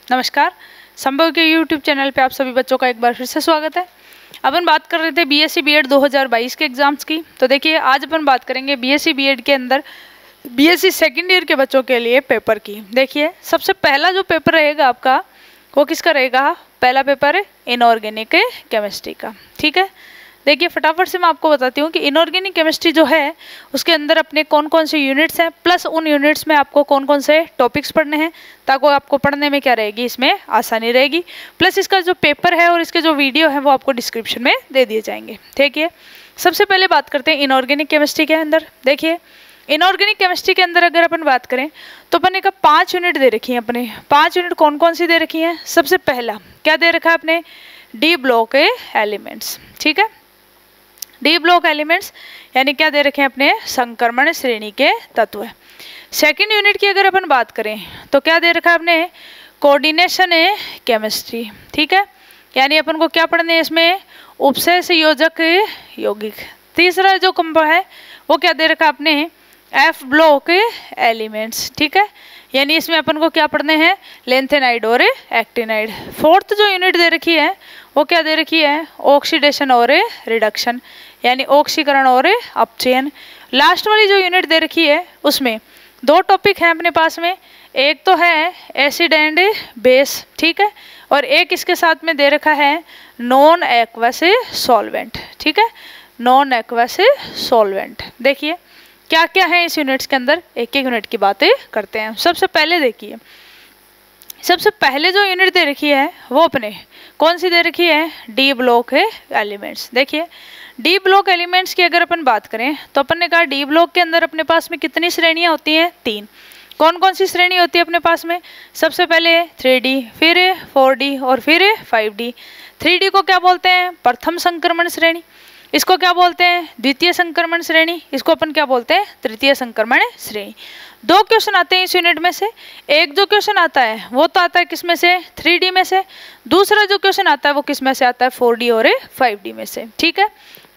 नमस्कार। संभव के YouTube चैनल पे आप सभी बच्चों का एक बार फिर से स्वागत है। अपन बात कर रहे थे बीएससी बीएड 2022 के एग्जाम्स की। तो देखिए आज अपन बात करेंगे बीएससी बीएड के अंदर बीएससी सेकेंड ईयर के बच्चों के लिए पेपर की। देखिए सबसे पहला जो पेपर रहेगा आपका वो किसका रहेगा? पहला पेपर है इनऑर्गेनिक केमिस्ट्री का। ठीक है, देखिए फटाफट से मैं आपको बताती हूँ कि इनऑर्गेनिक केमिस्ट्री जो है उसके अंदर अपने कौन कौन से यूनिट्स हैं, प्लस उन यूनिट्स में आपको कौन कौन से टॉपिक्स पढ़ने हैं, ताकि आपको पढ़ने में क्या रहेगी, इसमें आसानी रहेगी। प्लस इसका जो पेपर है और इसके जो वीडियो है वो आपको डिस्क्रिप्शन में दे दिए जाएंगे। ठीक है, सबसे पहले बात करते हैं इनऑर्गेनिक केमिस्ट्री के अंदर। देखिए इनऑर्गेनिक केमिस्ट्री के अंदर अगर अपन बात करें तो अपने का 5 यूनिट दे रखी है। अपने 5 यूनिट कौन कौन सी दे रखी हैं? सबसे पहला क्या दे रखा है अपने? D block elements. ठीक है, डी ब्लॉक एलिमेंट्स यानी क्या दे रखे हैं अपने? संक्रमण श्रेणी के तत्व। सेकंड यूनिट की अगर अपन बात करें तो क्या दे रखा है अपने? Coordination chemistry. ठीक है, यानी अपन को क्या पढ़ने है इसमें? उपसय संयोजक यौगिक। तीसरा जो कंपो है वो क्या दे रखा है अपने? F block elements. ठीक है, यानी इसमें अपन को क्या पढ़ने हैं? लेंथेनाइड और एक्टिनाइड। फोर्थ जो यूनिट दे रखी है वो क्या दे रखी है? ऑक्सीडेशन और रिडक्शन, यानी ऑक्सीकरण और अपचयन। लास्ट वाली जो यूनिट दे रखी है उसमें 2 टॉपिक हैं अपने पास में। एक तो है एसिड एंड बेस, ठीक है, और एक इसके साथ में दे रखा है नॉन एक्वस सॉल्वेंट। ठीक है, नॉन एक्वस सॉल्वेंट। देखिए क्या क्या है इस यूनिट्स के अंदर, एक एक यूनिट की बातें करते हैं। सबसे पहले देखिए, सबसे पहले जो यूनिट दे रखी है वो अपने कौन सी दे रखी है? D block elements. देखिए डी ब्लॉक एलिमेंट्स की अगर अपन बात करें तो अपन ने कहा डी ब्लॉक के अंदर अपने पास में कितनी श्रेणियां होती हैं? 3। कौन कौन सी श्रेणी होती है अपने पास में? सबसे पहले 3D, फिर 4D और फिर 5D। 3D को क्या बोलते हैं? प्रथम संक्रमण श्रेणी। इसको क्या बोलते हैं? द्वितीय संक्रमण श्रेणी। इसको अपन क्या बोलते हैं? तृतीय संक्रमण श्रेणी। 2 क्वेश्चन आते हैं इस यूनिट में से। एक जो क्वेश्चन आता है वो तो आता है किस में से? 3D में से। दूसरा जो क्वेश्चन आता है वो किस में से आता है? 4D और 5D में से। ठीक है,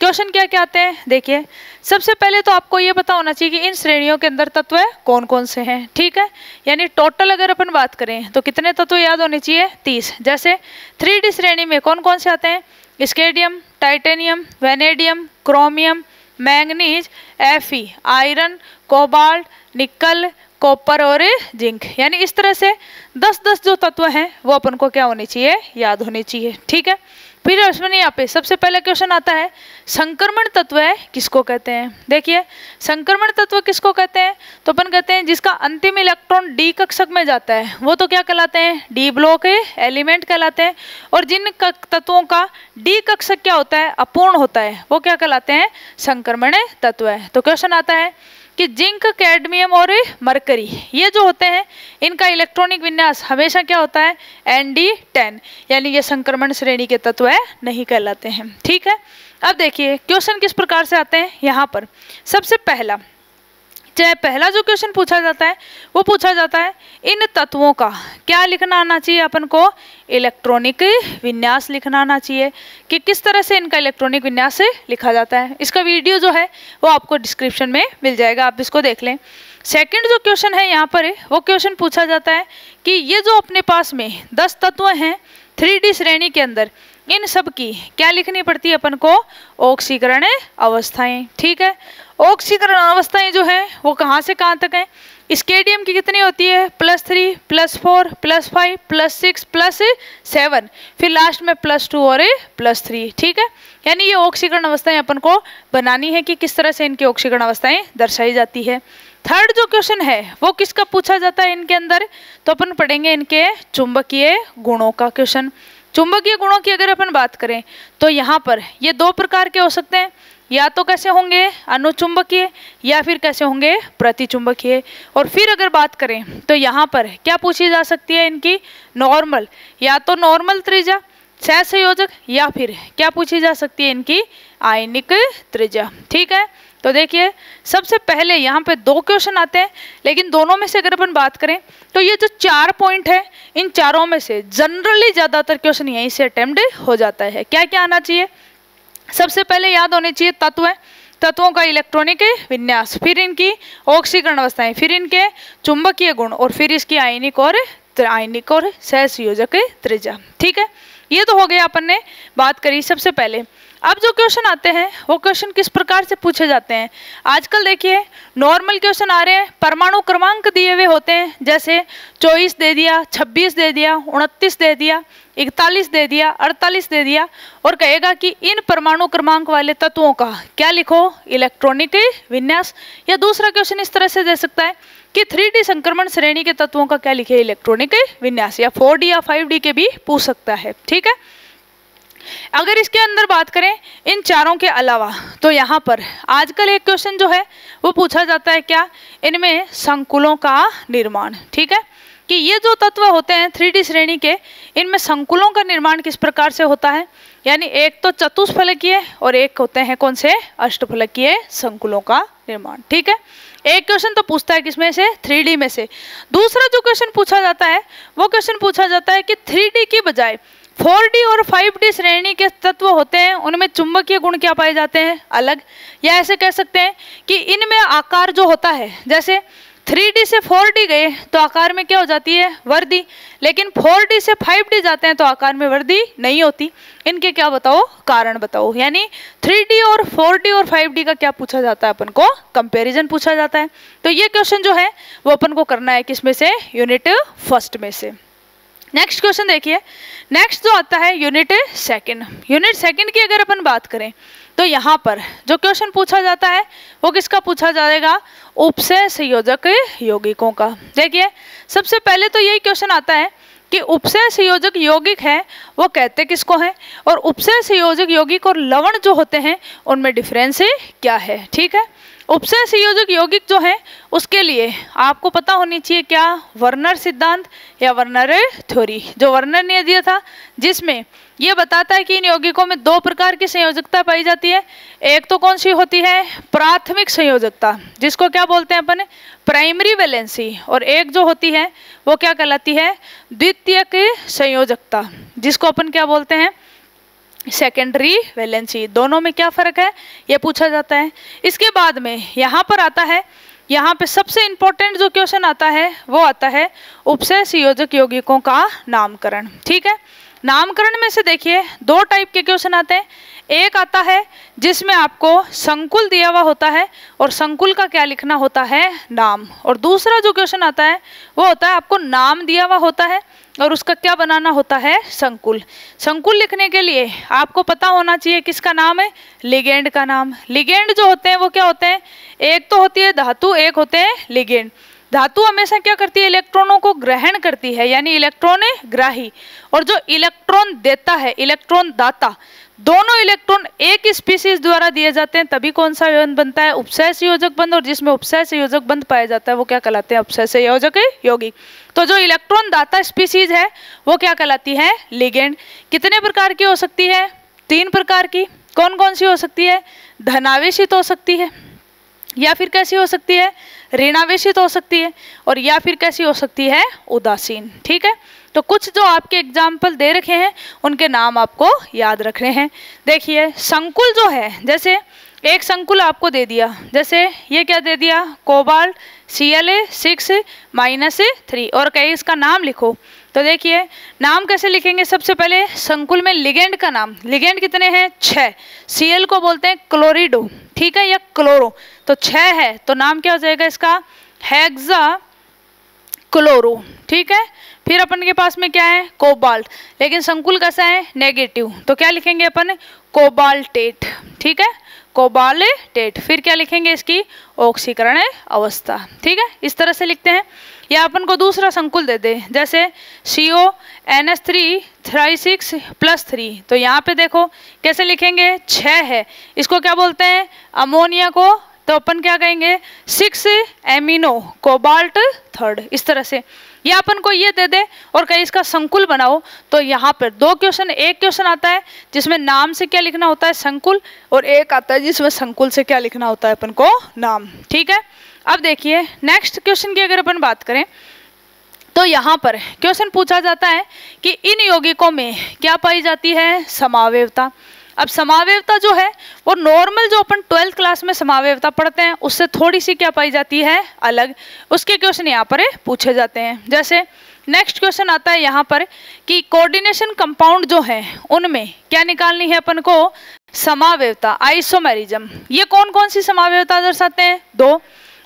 क्वेश्चन क्या क्या आते हैं देखिए। सबसे पहले तो आपको ये पता होना चाहिए कि इन श्रेणियों के अंदर तत्व कौन कौन से हैं। ठीक है, यानी टोटल अगर अपन बात करें तो कितने तत्व याद होने चाहिए? 30। जैसे 3D श्रेणी में कौन कौन से आते हैं? स्केडियम, titanium, vanadium, chromium, manganese, Fe, iron, cobalt, निकल, कॉपर और जिंक। यानी इस तरह से 10-10 जो तत्व हैं वो अपन को क्या होने चाहिए? याद होने चाहिए। ठीक है, फिर इसमें यहाँ पे सबसे पहले क्वेश्चन आता है संक्रमण तत्व है किसको कहते हैं? देखिए संक्रमण तत्व किसको कहते हैं? तो अपन कहते हैं जिसका अंतिम इलेक्ट्रॉन डी कक्षक में जाता है वो तो क्या कहलाते हैं? डी ब्लॉक एलिमेंट कहलाते हैं। और जिन तत्वों का डी कक्षक क्या होता है? अपूर्ण होता है, वो क्या कहलाते हैं? संक्रमण तत्व है। तो क्वेश्चन आता है कि जिंक, कैडमियम और मरकरी ये जो होते हैं इनका इलेक्ट्रॉनिक विन्यास हमेशा क्या होता है? Nd10, यानी ये संक्रमण श्रेणी के तत्व है, नहीं कहलाते हैं। ठीक है, अब देखिए क्वेश्चन किस प्रकार से आते हैं यहाँ पर। सबसे पहला पहला जो क्वेश्चन पूछा जाता है वो पूछा जाता है इन तत्वों का क्या लिखना आना चाहिए अपन को? इलेक्ट्रॉनिक विन्यास लिखना आना चाहिए कि किस तरह से इनका इलेक्ट्रॉनिक विन्यास लिखा जाता है। इसका वीडियो जो है वो आपको डिस्क्रिप्शन में मिल जाएगा, आप इसको देख लें। सेकंड जो क्वेश्चन है यहाँ पर वो क्वेश्चन पूछा जाता है कि ये जो अपने पास में 10 तत्व हैं 3D श्रेणी के अंदर, इन सब की क्या लिखनी पड़ती है अपन को? ऑक्सीकरण अवस्थाएं। ठीक है, ऑक्सीकरण अवस्थाएं जो है वो कहाँ से कहाँ तक हैं? स्केडियम की कितनी होती है? +3, +4, +5, +6, +7, फिर लास्ट में +2 और +3। ठीक है, यानी ये ऑक्सीकरण अवस्थाएं अपन को बनानी है कि किस तरह से इनकी ऑक्सीकरण अवस्थाएं दर्शाई जाती है। थर्ड जो क्वेश्चन है वो किसका पूछा जाता है इनके अंदर? तो अपन पढ़ेंगे इनके चुंबकीय गुणों का क्वेश्चन। चुंबकीय गुणों की अगर अपन बात करें तो यहाँ पर ये 2 प्रकार के हो सकते हैं, या तो कैसे होंगे? अनुचुंबकीय, या फिर कैसे होंगे? प्रतिचुंबकीय। और फिर अगर बात करें तो यहाँ पर क्या पूछी जा सकती है इनकी? नॉर्मल, या तो नॉर्मल त्रिज्या सहसंयोजक, या फिर क्या पूछी जा सकती है इनकी? आयनिक त्रिज्या। ठीक है, तो देखिए सबसे पहले यहाँ पे 2 क्वेश्चन आते हैं, लेकिन दोनों में से अगर अपन बात करें तो ये जो 4 पॉइंट है इन चारों में से जनरली ज़्यादातर क्वेश्चन यहीं से अटेम्प्ट हो जाता है। क्या क्या आना चाहिए? सबसे पहले याद होने चाहिए तत्व है, तत्वों का इलेक्ट्रॉनिक विन्यास, फिर इनकी ऑक्सीकरण अवस्थाएं, फिर इनके चुंबकीय गुण और फिर इसकी आयनिक और आयनिक और सहसंयोजक त्रिज्या। ठीक है, ये तो हो गया, अपन ने बात करी सबसे पहले। अब जो क्वेश्चन आते हैं वो क्वेश्चन किस प्रकार से पूछे जाते हैं। आजकल देखिए नॉर्मल क्वेश्चन आ रहे हैं, परमाणु क्रमांक दिए हुए होते हैं, जैसे 24 दे दिया, 26 दे दिया, 29 दे दिया, 41 दे दिया, 48 दे दिया, और कहेगा कि इन परमाणु क्रमांक वाले तत्वों का क्या लिखो, इलेक्ट्रॉनिक विन्यास। या दूसरा क्वेश्चन इस तरह से दे सकता है कि 3D संक्रमण श्रेणी के तत्वों का क्या लिखे, इलेक्ट्रॉनिक विन्यास। या 4D या 5D के भी पूछ सकता है। ठीक है, अगर इसके अंदर बात करें इन चारों के अलावा, तो यहाँ पर आजकल एक क्वेश्चन जो है वो पूछा जाता है, क्या, इनमें संकुलों का निर्माण। ठीक है, कि ये जो तत्व होते हैं 3D श्रेणी के, इनमें संकुलों का निर्माण किस प्रकार से होता है। यानी एक तो चतुष्फलकीय और एक होते हैं कौन से, अष्टफलकीय संकुलों का निर्माण। ठीक है, एक क्वेश्चन तो पूछता है किसमें से, 3D में से। दूसरा जो क्वेश्चन पूछा जाता है वो क्वेश्चन पूछा जाता है कि 3D की बजाय 4D और 5D श्रेणी के तत्व होते हैं, उनमें चुंबकीय गुण क्या पाए जाते हैं, अलग। या ऐसे कह सकते हैं कि इनमें आकार जो होता है, जैसे 3D से 4D गए तो आकार में क्या हो जाती है, वृद्धि, लेकिन 4D से 5D जाते हैं तो आकार में वृद्धि नहीं होती। इनके क्या बताओ, कारण बताओ। यानी 3D और 4D और 5D का क्या पूछा जाता है, अपन को कंपैरिजन पूछा जाता है। तो ये क्वेश्चन जो है वो अपन को करना है किसमें से, यूनिट फर्स्ट में से। नेक्स्ट क्वेश्चन देखिए, नेक्स्ट जो आता है यूनिट सेकंड। यूनिट सेकंड की अगर अपन बात करें तो यहाँ पर जो क्वेश्चन पूछा जाता है वो किसका पूछा जाएगा, उपसय संयोजक यौगिकों का। देखिए सबसे पहले तो यही क्वेश्चन आता है कि उपसय संयोजक यौगिक है वो कहते किसको हैं, और उपसय संयोजक यौगिक और लवण जो होते हैं उनमें डिफरेंस क्या है। ठीक है, उपसय संयोजक यौगिक जो है उसके लिए आपको पता होनी चाहिए क्या, वर्नर सिद्धांत या वर्नर थ्योरी। जो वर्नर ने दिया था जिसमें ये बताता है कि इन यौगिकों में दो प्रकार की संयोजकता पाई जाती है। एक तो कौन सी होती है, प्राथमिक संयोजकता, जिसको क्या बोलते हैं अपन, प्राइमरी वैलेंसी, और एक जो होती है वो क्या कहलाती है, द्वितीयक संयोजकता, जिसको अपन क्या बोलते हैं, सेकेंडरी वैलेंसी। दोनों में क्या फर्क है ये पूछा जाता है। इसके बाद में यहाँ पर आता है, यहाँ पे सबसे इंपॉर्टेंट जो क्वेश्चन आता है वो आता है उपसय संयोजक यौगिकों का नामकरण। ठीक है, नामकरण में से देखिए दो टाइप के क्वेश्चन आते हैं। एक आता है जिसमें आपको संकुल दिया हुआ होता है और संकुल का क्या लिखना होता है, नाम। और दूसरा जो क्वेश्चन आता है वो होता है आपको नाम दिया हुआ होता है और उसका क्या बनाना होता है, संकुल। संकुल लिखने के लिए आपको पता होना चाहिए किसका नाम है, लिगेंड का नाम। लिगेंड जो होते हैं वो क्या होते हैं, एक तो होती है धातु, एक होते हैं लिगेंड। धातु हमेशा क्या करती है, इलेक्ट्रॉनों को ग्रहण करती है, यानी इलेक्ट्रॉन ग्राही, और जो इलेक्ट्रॉन देता है, इलेक्ट्रॉन दाता। दोनों इलेक्ट्रॉन एक स्पीसीज द्वारा दिए जाते हैं, तभी कौन सा बंध बनता है, उपसय संयोजक बंध। और जिसमें उपसय संयोजक बंध पाया जाता है वो क्या कहलाते हैं, उपसय संयोजक यौगिक। तो जो इलेक्ट्रॉन दाता स्पीसीज है वो क्या कहलाती है, लिगेंड। कितने प्रकार की हो सकती है, 3 प्रकार की। कौन कौन सी हो सकती है, धनावेशित हो सकती है, या फिर कैसी हो सकती है, ऋणावेशित हो सकती है, और या फिर कैसी हो सकती है, उदासीन। ठीक है, तो कुछ जो आपके एग्जाम्पल दे रखे हैं उनके नाम आपको याद रखने हैं। देखिए संकुल जो है, जैसे एक संकुल आपको दे दिया, जैसे ये क्या दे दिया, कोबाल्ट Cl6-3, और कहीं इसका नाम लिखो। तो देखिए नाम कैसे लिखेंगे, सबसे पहले संकुल में लिगेंड का नाम, लिगेंड कितने हैं, 6। Cl को बोलते हैं क्लोरिडो, ठीक है, या क्लोरो, तो 6 है, तो नाम क्या हो जाएगा इसका, हेक्सा क्लोरो। ठीक है, फिर अपन के पास में क्या है, कोबाल्ट, लेकिन संकुल कैसा है, नेगेटिव, तो क्या लिखेंगे अपन, कोबाल्टेट। ठीक है, कोबाल्टेट। फिर क्या लिखेंगे, इसकी ऑक्सीकरण अवस्था। ठीक है, इस तरह से लिखते हैं। या अपन को दूसरा संकुल दे दे, जैसे CONH3 तो यहाँ पे देखो कैसे लिखेंगे, 6 है, इसको क्या बोलते हैं, अमोनिया को, तो अपन क्या कहेंगे, 6 एमिनो कोबाल्ट 3, इस तरह से। या अपन को ये दे दे और कहीं इसका संकुल बनाओ, तो यहाँ पर 2 क्वेश्चन, एक क्वेश्चन आता है जिसमें नाम से क्या लिखना होता है, संकुल, और एक आता है जिसमें संकुल से क्या लिखना होता है अपन को, नाम। ठीक है, अब देखिए नेक्स्ट क्वेश्चन की अगर अपन बात करें तो यहाँ पर क्वेश्चन पूछा जाता है कि इन यौगिकों में क्या पाई जाती है, समावयवता। अब समावयवता जो है वो नॉर्मल जो अपन 12th क्लास में समावयवता पढ़ते हैं उससे थोड़ी सी क्या पाई जाती है, अलग। उसके क्वेश्चन यहाँ पर पूछे जाते हैं। जैसे नेक्स्ट क्वेश्चन आता है यहाँ पर कि कोऑर्डिनेशन कंपाउंड जो है उनमें क्या निकालनी है अपन को, समावयवता, आइसोमेरिज्म। ये कौन कौन सी समावयवता दर्शाते हैं, दो।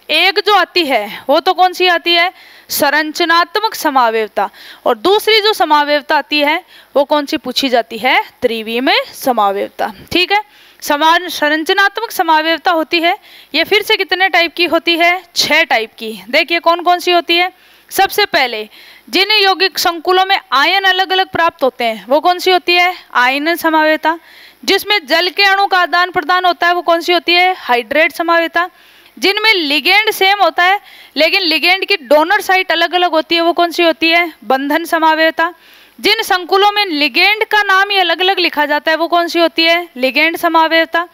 एक जो आती है वो तो कौन सी आती है, संरचनात्मक समावयवता, और दूसरी जो समावयवता आती है वो कौन सी पूछी जाती है, त्रिविमीय समावयवता। ठीक है, समान संरचनात्मक समावयवता होती है, ये फिर से कितने टाइप की होती है, 6 टाइप की। देखिए कौन कौन सी होती है। सबसे पहले जिन यौगिक संकुलों में आयन अलग अलग प्राप्त होते हैं वो कौन सी होती है, आयनन समावयवता। जिसमें जल के अणु का आदान प्रदान होता है वो कौन सी होती है, हाइड्रेट समावयवता। जिनमें लिगेंड सेम होता है लेकिन लिगेंड की डोनर साइट अलग अलग होती है वो कौन सी होती है, बंधन समावयवता। जिन संकुलों में लिगेंड का नाम ही अलग अलग लिखा जाता है वो कौन सी होती है, लिगेंड समावयवता।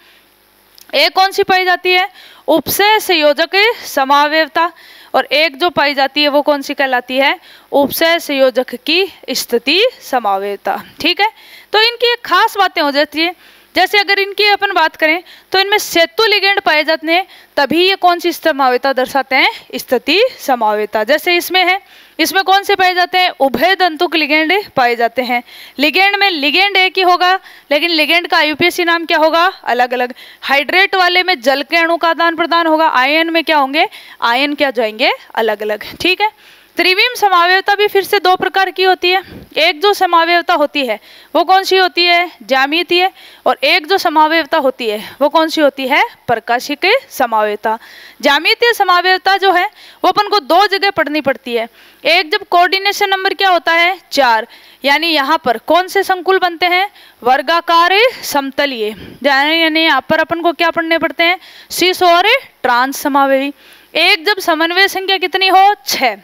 एक कौन सी पाई जाती है, उपसय संयोजक समावयवता, और एक जो पाई जाती है वो कौन सी कहलाती है, उपसय संयोजक की स्थिति समावयवता। ठीक है, तो इनकी एक खास बातें हो जाती है, जैसे अगर इनकी अपन बात करें तो इनमें सेतु लिगेंड पाए जाते हैं तभी ये कौन सी समावयवता दर्शाते हैं, स्थिति समावयवता। जैसे इसमें है, इसमें कौन से पाए जाते हैं, उभय दंतुक लिगेंड पाए जाते हैं। लिगेंड में लिगेंड एक ही होगा लेकिन लिगेंड का आईयूपीएसी नाम क्या होगा, अलग अलग। हाइड्रेट वाले में जल के अणु का आदान प्रदान होगा, आयन में क्या होंगे, आयन क्या जाएंगे, अलग अलग। ठीक है, त्रिविम समावयवता भी फिर से 2 प्रकार की होती है। एक जो समावयवता होती है वो कौन सी होती है, ज्यामितीय, और एक जो समावयवता होती है वो कौन सी होती है, प्रकाशिक समावयवता। ज्यामितीय समावयवता जो है वो अपन को 2 जगह पढ़नी पड़ती है। एक जब कोऑर्डिनेशन नंबर क्या होता है, 4, यानी यहाँ पर कौन से संकुल बनते हैं, वर्गाकार समतलीय, यानी यहाँ पर अपन को क्या पढ़ने पड़ते हैं, सीस और ट्रांस समावयवी। एक जब समन्वय संख्या कितनी हो, 6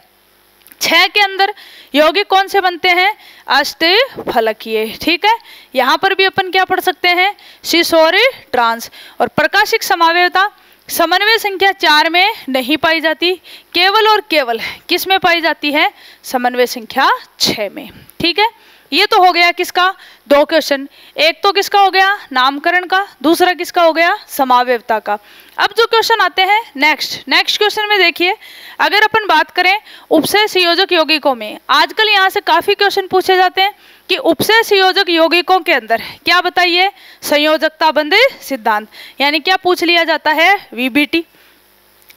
के अंदर यौगिक कौन से बनते हैं, अष्टफलकीय। ठीक है, यहाँ पर भी अपन क्या पढ़ सकते हैं, सिस और ट्रांस। और प्रकाशिक समावयवता समन्वय संख्या 4 में नहीं पाई जाती, केवल और केवल किस में पाई जाती है, समन्वय संख्या 6 में। ठीक है, ये तो हो गया किसका, 2 क्वेश्चन। एक तो किसका हो गया, नामकरण का, दूसरा किसका हो गया, समावयवता का। अब जो क्वेश्चन आते हैं नेक्स्ट क्वेश्चन में देखिए, अगर अपन बात करें उपसय संयोजक यौगिकों में, आजकल यहाँ से काफी क्वेश्चन पूछे जाते हैं कि उपसय संयोजक यौगिकों के अंदर क्या बताइए, संयोजकता बंध सिद्धांत, यानी क्या पूछ लिया जाता है, वीबीटी।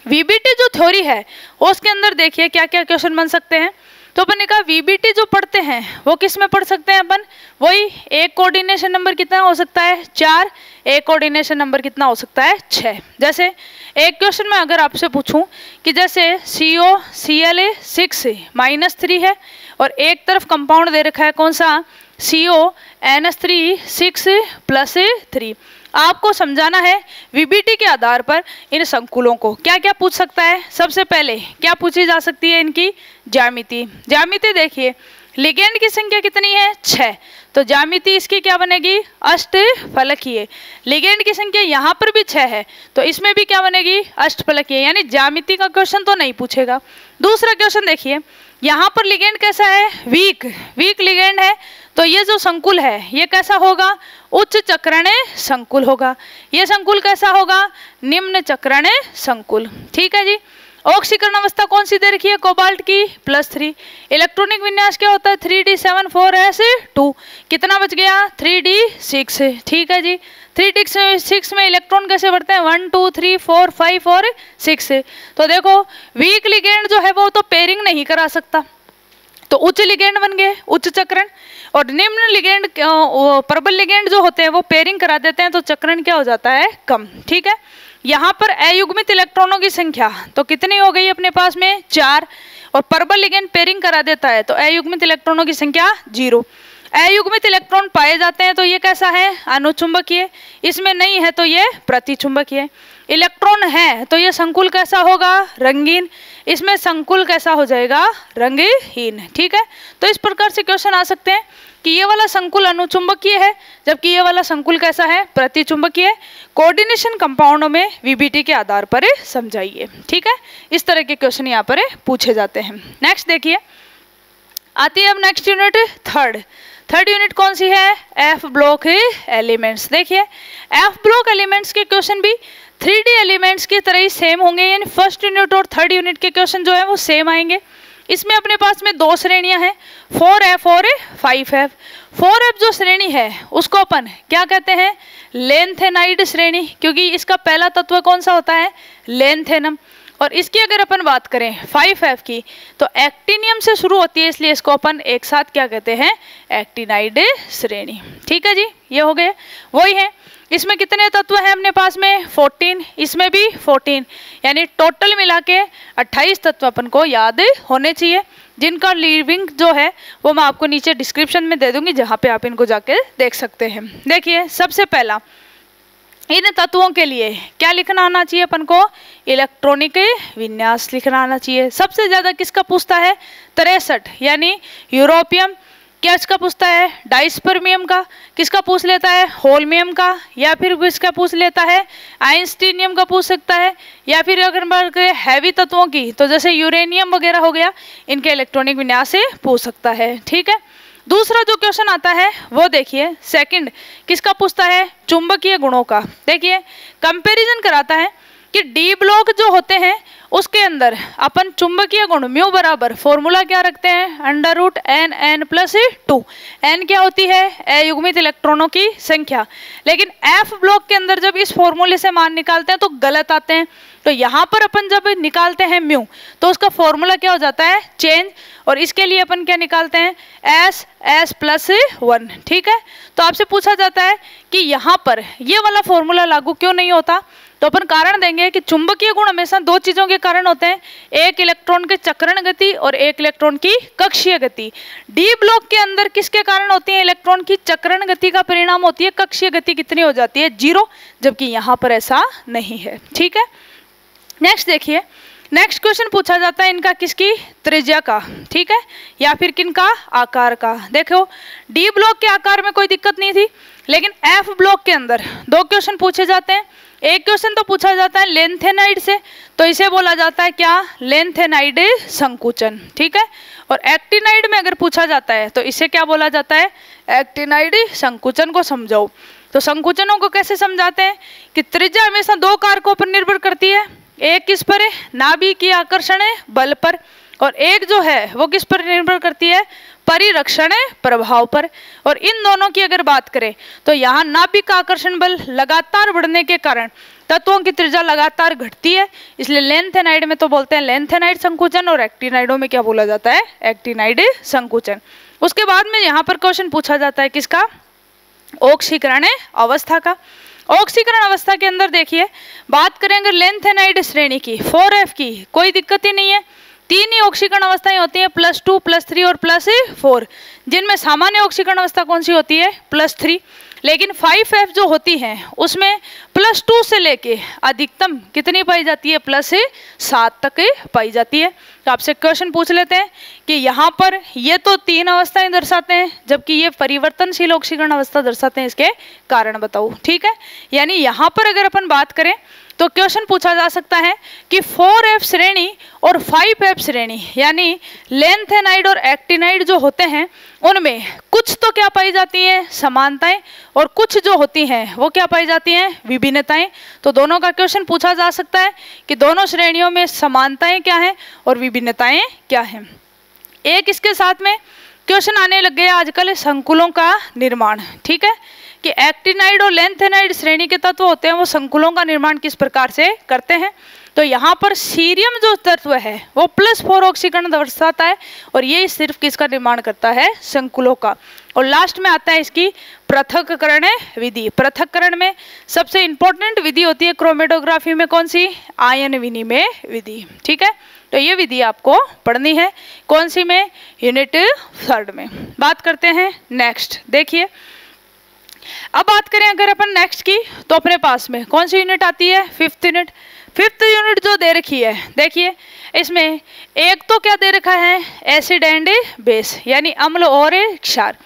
वीबीटी जो थ्योरी है उसके अंदर देखिए क्या क्या क्वेश्चन बन सकते हैं। तो अपन ने कहा वीबीटी जो पढ़ते हैं वो किस में पढ़ सकते हैं अपन, वही एक कोऑर्डिनेशन नंबर कितना हो सकता है, 4, एक कोऑर्डिनेशन नंबर कितना हो सकता है, 6। जैसे एक क्वेश्चन में अगर आपसे पूछूं कि जैसे COCl6-3 है और एक तरफ कंपाउंड दे रखा है कौन सा, CONH3 6+3, आपको समझाना है वीबीटी के आधार पर इन संकुलों को क्या क्या पूछ सकता है। सबसे पहले क्या पूछी जा सकती है, इनकी ज्यामिति। ज्यामिति देखिए, लिगेंड की संख्या कितनी है, 6, तो ज्यामिति इसकी क्या बनेगी, अष्टफलकीय। लिगेंड की संख्या यहाँ पर भी 6 है तो इसमें भी क्या बनेगी, अष्टफलकीय, यानी ज्यामिति का क्वेश्चन तो नहीं पूछेगा। दूसरा क्वेश्चन देखिए, यहाँ पर लिगेंड कैसा है, वीक लिगेंड है, तो ये जो संकुल है ये कैसा होगा, उच्च चक्रणीय संकुल होगा। ये संकुल कैसा होगा, निम्न चक्रणीय संकुल। ठीक है जी। ऑक्सीकरण अवस्था कौन सी दे रखी है, कोबाल्ट की +3। इलेक्ट्रॉनिक विन्यास क्या होता है, 3d7,4s2, कितना बच गया, 3d6। ठीक है जी, 3d6 में इलेक्ट्रॉन कैसे बढ़ते हैं, 1 2 3 4 5 और 6। तो देखो वीक लिगेंड जो है वो तो पेयरिंग नहीं करा सकता, तो उच्च लिगेंड बन गए, उच्च चक्रण। और निम्न लिगेंड, प्रबल लिगेंड जो होते हैं वो पेयरिंग करा देते हैं तो चक्रण क्या हो जाता है, कम। ठीक है, यहाँ पर अयुग्मित इलेक्ट्रॉनों की संख्या तो कितनी हो गई अपने पास में, 4, और प्रबल लिगेंड पेयरिंग करा देता है तो अयुग्मित इलेक्ट्रॉनों की संख्या 0। अयुग्मित इलेक्ट्रॉन पाए जाते हैं तो ये कैसा है, अनुचुंबकीय, इसमें नहीं है तो ये प्रतिचुंबकीय। इलेक्ट्रॉन है तो ये संकुल कैसा होगा, रंगीन, इसमें संकुल कैसा हो जाएगा, रंगहीन। ठीक है, तो इस प्रकार से क्वेश्चन आ सकते हैं कि ये वाला संकुल अनुचुंबकीय है जबकि ये वाला संकुल कैसा है, प्रतिचुंबकीय। कोऑर्डिनेशन कंपाउंडों में वीबीटी के आधार पर समझाइए। ठीक है, इस तरह के क्वेश्चन यहाँ पर पूछे जाते हैं। नेक्स्ट देखिए, आती है अब नेक्स्ट यूनिट थर्ड यूनिट कौन सी है, एफ ब्लॉक एलिमेंट्स। देखिए एफ ब्लॉक एलिमेंट्स के क्वेश्चन भी 3D एलिमेंट्स की तरह ही सेम होंगे, यानी फर्स्ट यूनिट और थर्ड यूनिट के क्वेश्चन जो है वो सेम आएंगे। इसमें अपने पास में दो श्रेणियां हैं, 4f और 5f। 4f जो श्रेणी है उसको अपन क्या कहते हैं, लेंथेनाइड श्रेणी, क्योंकि इसका पहला तत्व कौन सा होता है, लेंथेनम। और इसकी अगर अपन बात करें 5f की तो एक्टिनियम से शुरू होती है, इसलिए इसको अपन एक साथ क्या कहते हैं, एक्टिनाइड श्रेणी। ठीक है जी, ये हो गए। वही है, इसमें कितने तत्व हैं अपने पास में, 14, इसमें भी 14, यानी टोटल मिला के 28 तत्व अपन को याद होने चाहिए, जिनका लिविंग जो है वो मैं आपको नीचे डिस्क्रिप्शन में दे दूंगी, जहाँ पे आप इनको जाके देख सकते हैं। देखिए, सबसे पहला इन तत्वों के लिए क्या लिखना आना चाहिए अपन को, इलेक्ट्रॉनिक विन्यास लिखना आना चाहिए। सबसे ज़्यादा किसका पूछता है, 63, यानी यूरोपियम। क्या इसका पूछता है, डाइस्पर्मियम का। किसका पूछ लेता है, होल्मियम का, या फिर किसका पूछ लेता है, आइंस्टीनियम का पूछ सकता है। या फिर अगर बात करें हैवी तत्वों की तो जैसे यूरेनियम वगैरह हो गया, इनके इलेक्ट्रॉनिक विन्यास से पूछ सकता है। ठीक है, दूसरा जो क्वेश्चन आता है वो देखिए, सेकंड किसका पूछता है, चुंबकीय गुणों का। देखिए, कंपैरिजन कराता है कि डी ब्लॉक जो होते हैं उसके अंदर अपन चुंबकीय गुण म्यू बराबर फॉर्मूला क्या रखते हैं, √n+2। n क्या होती है, अयुग्मित इलेक्ट्रॉनों की संख्या। लेकिन एफ ब्लॉक के अंदर जब इस फॉर्मूले से मान निकालते हैं तो गलत आते हैं। तो यहाँ पर अपन जब निकालते हैं म्यू तो उसका फॉर्मूला क्या हो जाता है, चेंज। और इसके लिए अपन क्या निकालते हैं, s+1। ठीक है, तो आपसे पूछा जाता है कि यहाँ पर ये वाला फॉर्मूला लागू क्यों नहीं होता, तो अपन कारण देंगे कि चुंबकीय गुण हमेशा दो चीजों के कारण होते हैं, एक इलेक्ट्रॉन की चक्रण गति और एक इलेक्ट्रॉन की कक्षीय गति। डी ब्लॉक के अंदर किसके कारण होती है, इलेक्ट्रॉन की चक्रण गति का परिणाम होती है कक्षीय गति कितनी हो जाती है, 0, जबकि यहाँ पर ऐसा नहीं है। ठीक है, नेक्स्ट देखिए, नेक्स्ट क्वेश्चन पूछा जाता है इनका किसकी, त्रिज्या का। ठीक है, या फिर किनका, आकार का। देखो, डी ब्लॉक के आकार में कोई दिक्कत नहीं थी, लेकिन एफ ब्लॉक के अंदर दो क्वेश्चन पूछे जाते हैं। एक क्वेश्चन तो पूछा जाता है लेंथेनाइड से, तो इसे बोला जाता है क्या, लेंथेनाइड संकुचन। ठीक है, और एक्टिनाइड में अगर पूछा जाता है तो इसे क्या बोला जाता है, एक्टिनाइड संकुचन को समझाओ। तो संकुचनों को कैसे समझाते हैं कि त्रिज्या हमेशा दो कारकों पर निर्भर करती है, एक किस पर है, नाभिकीय आकर्षण बल पर, और एक जो है वो किस पर निर्भर करती है, परिरक्षण प्रभाव पर। और इन दोनों की अगर बात करें तो यहाँ नाभिक आकर्षण बल लगातार बढ़ने के कारण तत्वों की त्रिज्या लगातार घटती है, इसलिए लेंथेनाइड में तो बोलते हैं लेंथेनाइड संकुचन, और एक्टिनाइडों में क्या बोला जाता है, एक्टिनाइड संकुचन। उसके बाद में यहाँ पर क्वेश्चन पूछा जाता है किसका, ऑक्सीकरण अवस्था का। ऑक्सीकरण अवस्था के अंदर देखिए, बात करें अगर लेंथेनाइड श्रेणी की 4f की, कोई दिक्कत ही नहीं है, 3 ही ऑक्सीकरण अवस्थाएं होती हैं, +2, +3 और +4, जिनमें सामान्य ऑक्सीकरण अवस्था कौन सी होती है, +3। लेकिन 5f जो होती हैं उसमें +2 से लेके अधिकतम कितनी पाई जाती है, +7 तक पाई जाती है। तो आपसे क्वेश्चन पूछ लेते हैं कि यहाँ पर ये तो 3 अवस्थाएं दर्शाते हैं, जबकि ये परिवर्तनशील ऑक्सीकरण अवस्था दर्शाते हैं, इसके कारण बताओ। ठीक है, यानी यहाँ पर अगर अपन बात करें तो क्वेश्चन पूछा जा सकता है कि 4f श्रेणी और 5f श्रेणी यानी लेंथेनाइड और एक्टिनाइड जो होते हैं उनमें कुछ तो क्या पाई जाती हैं, समानताएं, और कुछ जो होती हैं वो क्या पाई जाती हैं, विभिन्नताएं। तो दोनों का क्वेश्चन पूछा जा सकता है कि दोनों श्रेणियों में समानताएं क्या हैं और विभिन्नताएं क्या हैं। एक इसके साथ में क्वेश्चन आने लग गए आजकल संकुलों का निर्माण। ठीक है, कि एक्टिनाइड और लेंथेनाइड श्रेणी के तत्व होते हैं वो संकुलों का निर्माण किस प्रकार से करते हैं। तो यहाँ पर सीरियम जो तत्व है वो +4 ऑक्सीकरण दर्शाता है, और ये सिर्फ किसका निर्माण करता है, संकुलों का। और लास्ट में आता है इसकी पृथक्करण विधि। पृथक्करण में सबसे इंपॉर्टेंट विधि होती है क्रोमेटोग्राफी में, कौन सी, आयन विनिमय विधि। ठीक है, तो ये विधि आपको पढ़नी है, कौन सी में, यूनिट 3 में। बात करते हैं नेक्स्ट। देखिए, अब बात करें अगर अपन नेक्स्ट की तो अपने पास में कौन सी यूनिट आती है, 5th यूनिट। 5th यूनिट जो दे रखी है, देखिए इसमें एक तो क्या दे रखा है, एसिड एंड बेस, यानी अम्ल और क्षार।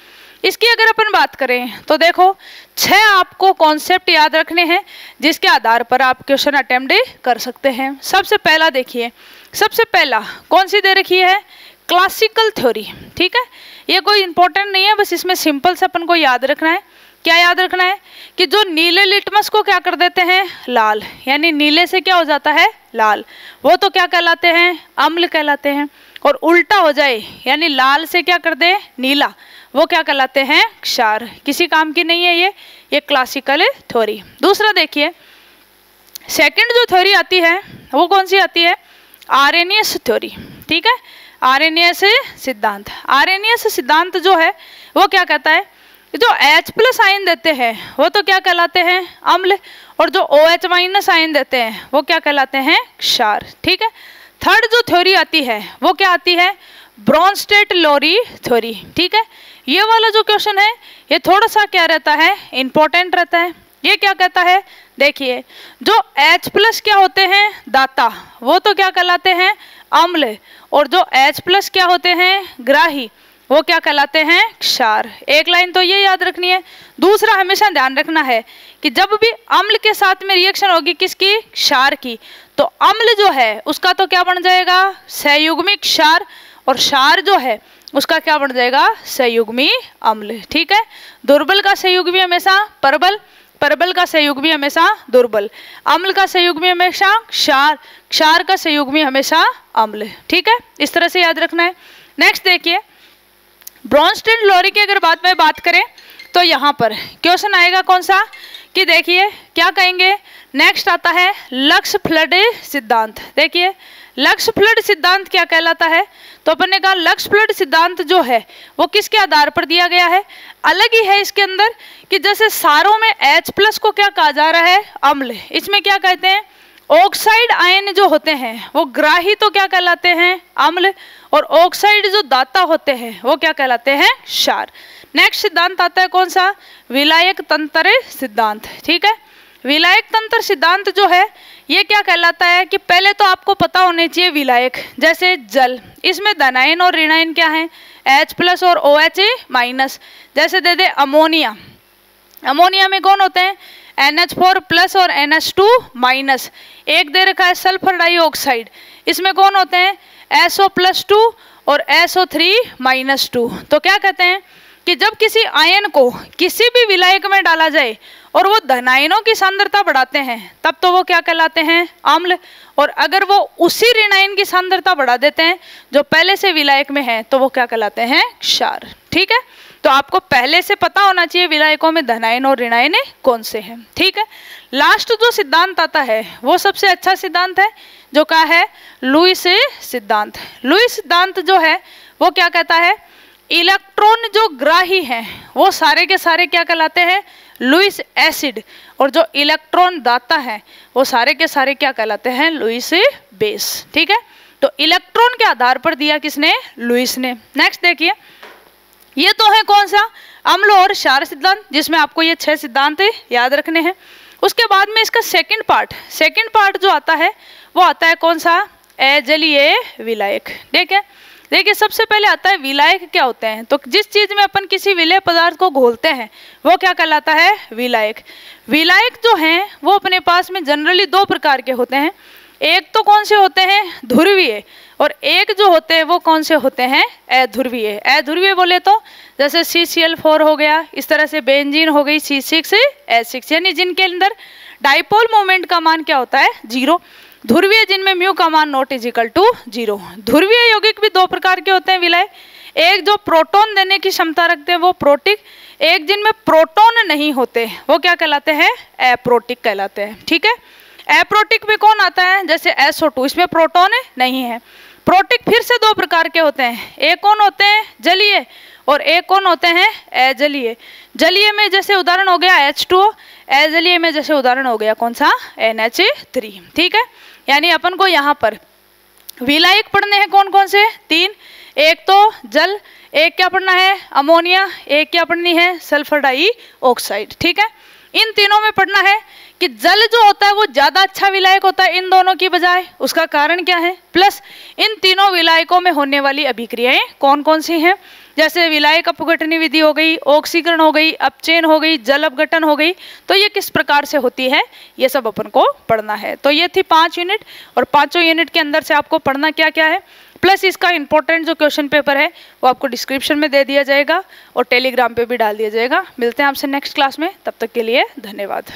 इसकी अगर अपन बात करें तो देखो 6 आपको कॉन्सेप्ट याद रखने हैं, जिसके आधार पर आप क्वेश्चन अटेम्प्ट कर सकते हैं। सबसे पहला देखिए, सबसे पहला कौन सी दे रखी है, क्लासिकल थ्योरी। ठीक है, ये कोई इंपॉर्टेंट नहीं है, बस इसमें सिंपल से अपन को याद रखना है। क्या याद रखना है कि जो नीले लिटमस को क्या कर देते हैं, लाल, यानी नीले से क्या हो जाता है, लाल, वो तो क्या कहलाते हैं, अम्ल कहलाते हैं। और उल्टा हो जाए, यानी लाल से क्या कर दे नीला, वो क्या कहलाते हैं क्षार। किसी काम की नहीं है ये क्लासिकल थ्योरी। दूसरा देखिए, सेकंड जो थ्योरी आती है वो कौन सी आती है, आर्रेनियस थ्योरी। ठीक है, आर्रेनियस सिद्धांत। आर्रेनियस सिद्धांत जो है वो क्या कहता है, जो H+ आयन देते हैं वो तो क्या कहलाते हैं अम्ल, और जो OH- आयन देते हैं वो क्या कहलाते हैं क्षार। ठीक है, थर्ड जो थ्योरी आती है वो क्या आती है, ब्रोंस्टेड-लोरी थ्योरी। ठीक है, ये वाला जो क्वेश्चन है ये थोड़ा सा क्या रहता है, इंपॉर्टेंट रहता है। ये क्या कहता है, देखिए जो H+ क्या होते हैं दाता, वो तो क्या कहलाते हैं अम्ल, और जो H+ क्या होते हैं ग्राही, वो क्या कहलाते हैं क्षार। एक लाइन तो ये याद रखनी है। दूसरा हमेशा ध्यान रखना है कि जब भी अम्ल के साथ में रिएक्शन होगी किसकी, क्षार की, तो अम्ल जो है उसका तो क्या बन जाएगा सहयुग्मी क्षार, और क्षार जो है उसका क्या बन जाएगा सहयुग्मी अम्ल। ठीक है, दुर्बल का सहयुग्मी हमेशा परबल, परबल का सहयुग्मी हमेशा दुर्बल, अम्ल का सहयुग्मी हमेशा क्षार, क्षार का सहयुग्मी हमेशा अम्ल। ठीक है, इस तरह से याद रखना है। नेक्स्ट देखिए, ब्रोंस्टेड-लोरी की अगर बात करें तो यहाँ पर क्वेश्चन आएगा कौन सा, कि देखिए क्या कहेंगे, नेक्स्ट आता है लक्स-फ्लड सिद्धांत। देखिए लक्स-फ्लड सिद्धांत क्या कहलाता है, तो अपन ने कहा लक्स-फ्लड सिद्धांत जो है वो किसके आधार पर दिया गया है, अलग ही है इसके अंदर, कि जैसे सारों में H+ को क्या कहा जा रहा है अम्ल, इसमें क्या कहते हैं ऑक्साइड आयन जो होते हैं वो ग्राही तो क्या कहलाते हैं अम्ल, और ऑक्साइड जो दाता होते हैं वो क्या कहलाते हैं क्षार। नेक्स्ट सिद्धांत आता है कौन सा, विलायक तंत्र सिद्धांत। ठीक है, विलायक तंत्र सिद्धांत जो है ये क्या कहलाता है, कि पहले तो आपको पता होने चाहिए विलायक, जैसे जल, इसमें धनायन और ऋणायन क्या है H+ और OH-। जैसे दे दे अमोनिया, अमोनिया में कौन होते हैं NH4+ और NH2-। एक दे रखा है सल्फर डाइऑक्साइड, इसमें कौन होते हैं SO+2 और SO3-2। तो क्या कहते हैं कि जब किसी आयन को किसी भी विलायक में डाला जाए और वो धनायनों की सांद्रता बढ़ाते हैं तब तो वो क्या कहलाते हैं अम्ल, और अगर वो उसी ऋणायन की सांद्रता बढ़ा देते हैं जो पहले से विलायक में है तो वो क्या कहलाते हैं क्षार। ठीक है, तो आपको पहले से पता होना चाहिए विलायकों में धनायन और ऋणायन कौन से हैं। ठीक है, लास्ट जो सिद्धांत आता है वो सबसे अच्छा सिद्धांत है, जो क्या है लुईस सिद्धांत। लुईस सिद्धांत जो है वो क्या कहता है, इलेक्ट्रॉन जो ग्राही हैं वो सारे के सारे क्या कहलाते हैं लुईस एसिड, और जो इलेक्ट्रॉन दाता है वो सारे के सारे क्या कहलाते हैं लुईस बेस। ठीक है, तो इलेक्ट्रॉन के आधार पर दिया किसने, लुईस ने। नेक्स्ट देखिए, ये तो है कौन सा अम्ल और क्षार सिद्धांत, जिसमें आपको ये 6 सिद्धांत याद रखने हैं। उसके बाद में इसका सेकंड पार्ट जो आता है वो आता है कौन सा, अजलीय विलायक। देखिए सबसे पहले आता है विलायक क्या होते हैं, तो जिस चीज में अपन किसी विलेय पदार्थ को घोलते हैं वो क्या कहलाता है विलायक। विलायक जो हैं वो अपने पास में जनरली 2 प्रकार के होते हैं, एक तो कौन से होते हैं ध्रुवीय, और एक जो होते हैं वो कौन से होते हैं अध्रुवीय। अध्रुवीय बोले तो जैसे CCl4 हो गया, इस तरह से बेंजीन हो गई C6H6, यानी जिनके अंदर डाइपोल मोमेंट का मान क्या होता है 0। ध्रुवीय जिनमें म्यू का मान ≠0। ध्रुवीय यौगिक भी 2 प्रकार के होते हैं विलायक, एक जो प्रोटॉन देने की क्षमता रखते हैं वो प्रोटिक, एक जिनमें प्रोटॉन नहीं होते वो क्या कहलाते हैं अप्रोटिक कहलाते हैं। ठीक है, अप्रोटिक में कौन आता है, जैसे SO2, इसमें प्रोटॉन नहीं है। प्रोटिक फिर से 2 प्रकार के होते हैं, एक कौन होते हैं जलीय और एक कौन होते हैं अजलीय। जलीय में जैसे उदाहरण हो गया H2O, अजलीय में जैसे उदाहरण हो गया कौन सा NH3। ठीक है, यानी अपन को यहाँ पर विलायक पढ़ने हैं कौन कौन से 3, एक तो जल, एक क्या पढ़ना है अमोनिया, एक क्या पढ़नी है सल्फर डाइऑक्साइड। ठीक है, इन तीनों में पढ़ना है कि जल जो होता है वो ज्यादा अच्छा विलायक होता है इन दोनों की बजाय, उसका कारण क्या है, प्लस इन तीनों विलायकों में होने वाली अभिक्रियाएं कौन कौन सी हैं, जैसे विलायक अपघटनी विधि हो गई, ऑक्सीकरण हो गई, अपचयन हो गई, जल अपघटन हो गई, तो ये किस प्रकार से होती है ये सब अपन को पढ़ना है। तो ये थी 5 यूनिट, और 5 यूनिट के अंदर से आपको पढ़ना क्या क्या है, प्लस इसका इंपॉर्टेंट जो क्वेश्चन पेपर है वो आपको डिस्क्रिप्शन में दे दिया जाएगा और टेलीग्राम पे भी डाल दिया जाएगा। मिलते हैं आपसे नेक्स्ट क्लास में, तब तक के लिए धन्यवाद।